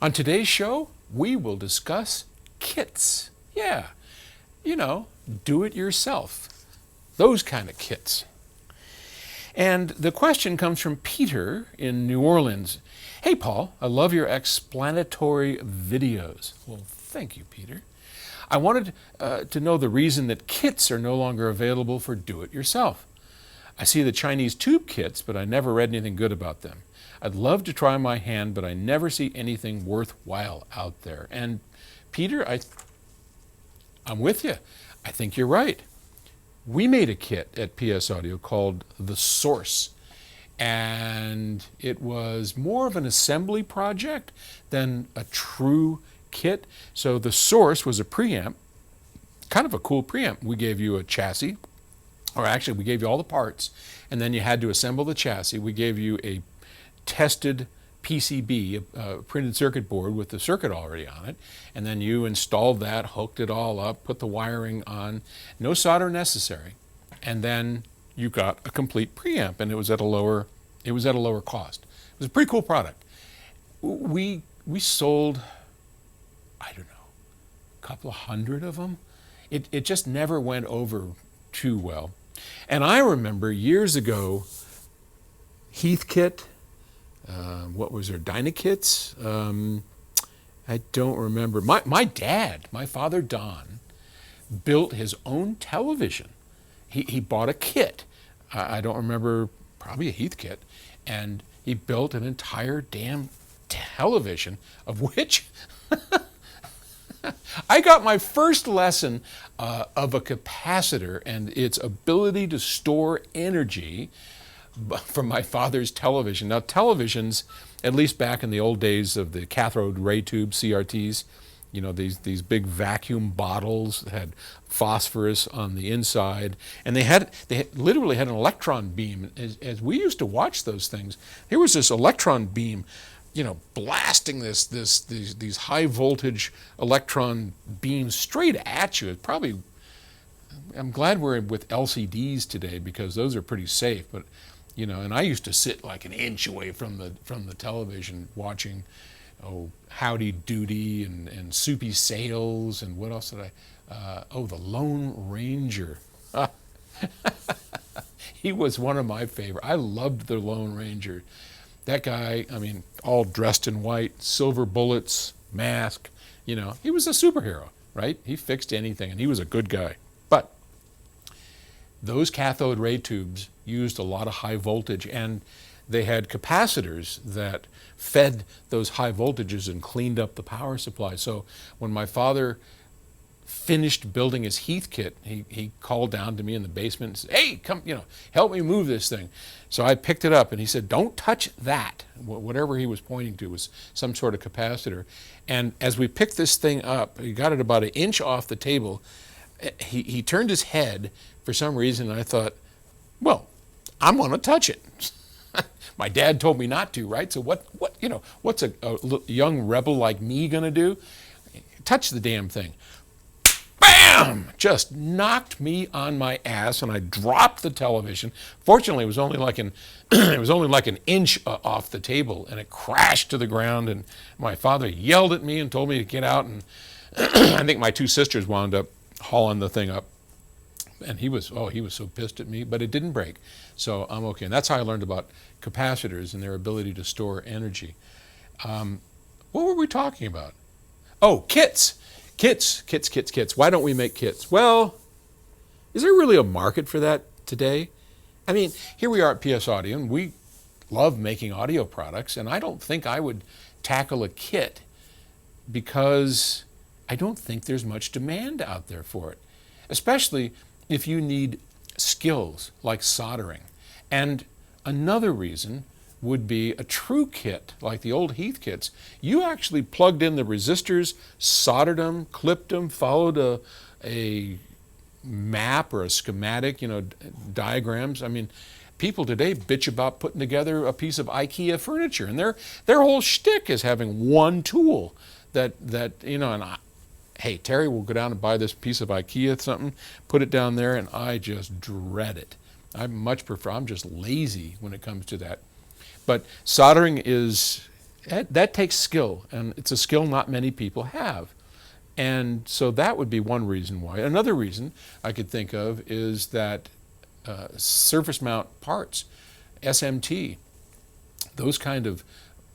On today's show, we will discuss kits. Yeah, do it yourself. Those kind of kits. And the question comes from Peter in New Orleans. Hey, Paul, I love your explanatory videos. Well, thank you, Peter. I wanted to know the reason that kits are no longer available for do-it-yourself. I see the Chinese tube kits, but I never read anything good about them. I'd love to try my hand, but I never see anything worthwhile out there. And Peter, I'm with you. I think you're right. We made a kit at PS Audio called The Source, and it was more of an assembly project than a true kit. So The Source was a preamp, kind of a cool preamp. We gave you a chassis, or actually we gave you all the parts, and then you had to assemble the chassis. We gave you a tested PCB, a printed circuit board with the circuit already on it, and then you installed that, hooked it all up, put the wiring on, no solder necessary, and then you got a complete preamp, and it was at a lower cost. It was a pretty cool product. We sold, I don't know, a couple of hundred of them. It just never went over too well. And I remember years ago, Heathkit, what was there, Dynakits? I don't remember. My dad, my father Don, built his own television. He bought a kit. I don't remember, probably a Heathkit, and he built an entire damn television, of which I got my first lesson of a capacitor and its ability to store energy from my father's television. Now, televisions, at least back in the old days of the cathode ray tube CRTs, these big vacuum bottles that had phosphorus on the inside, and they literally had an electron beam. As we used to watch those things, here was this electron beam, blasting these high voltage electron beams straight at you. I'm glad we're with LCDs today, because those are pretty safe, but and I used to sit like an inch away from the television watching, Howdy Doody and Soupy Sales, and what else did the Lone Ranger. He was one of my favorite. I loved the Lone Ranger. That guy, all dressed in white, silver bullets, mask, he was a superhero, right? He fixed anything, and he was a good guy. But those cathode ray tubes used a lot of high voltage, and they had capacitors that fed those high voltages and cleaned up the power supply. So when my father finished building his Heathkit, he called down to me in the basement and said, "Hey, come, help me move this thing." So I picked it up, and he said, "Don't touch that." Whatever he was pointing to was some sort of capacitor. And as we picked this thing up, he got it about an inch off the table. He turned his head for some reason, and I thought, well, I'm going to touch it. My dad told me not to, right? So what's a young rebel like me going to do? Touch the damn thing. Bam! Just knocked me on my ass, and I dropped the television. Fortunately, it was only like an inch off the table, and it crashed to the ground. And my father yelled at me and told me to get out. And I think my two sisters wound up hauling the thing up. And he was so pissed at me, but it didn't break, so I'm okay. And that's how I learned about capacitors and their ability to store energy. What were we talking about? Oh, kits. Why don't we make kits? Well, is there really a market for that today? Here we are at PS Audio, and we love making audio products, and I don't think I would tackle a kit because I don't think there's much demand out there for it, especially if you need skills like soldering. And another reason would be a true kit, like the old Heathkits. You actually plugged in the resistors, soldered them, clipped them, followed a map or a schematic, diagrams. People today bitch about putting together a piece of IKEA furniture, and their whole shtick is having one tool that hey, Terry will go down and buy this piece of IKEA something, put it down there, and I just dread it. I'm just lazy when it comes to that. But soldering is that takes skill, and it's a skill not many people have. And so that would be one reason why. Another reason I could think of is that surface mount parts, SMT, those kind of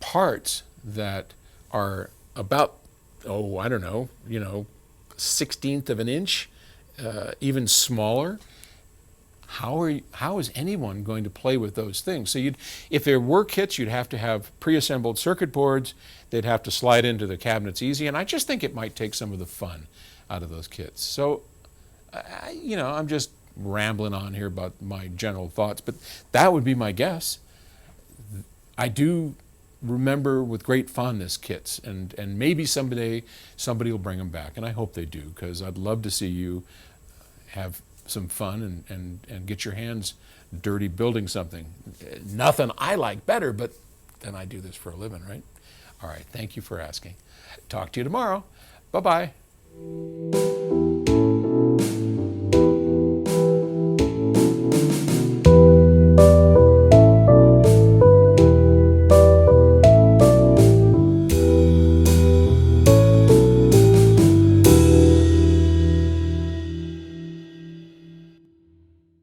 parts that are about, oh, I don't know, 1/16 of an inch, even smaller. How is anyone going to play with those things? So if there were kits, you'd have to have pre-assembled circuit boards. They'd have to slide into the cabinets easy, and I just think it might take some of the fun out of those kits. So, I'm just rambling on here about my general thoughts, but that would be my guess. I do remember with great fondness kits, and maybe someday somebody will bring them back, and I hope they do, because I'd love to see you have some fun and get your hands dirty building something. Nothing I like better, but then I do this for a living, right? All right, thank you for asking. Talk to you tomorrow. Bye-bye.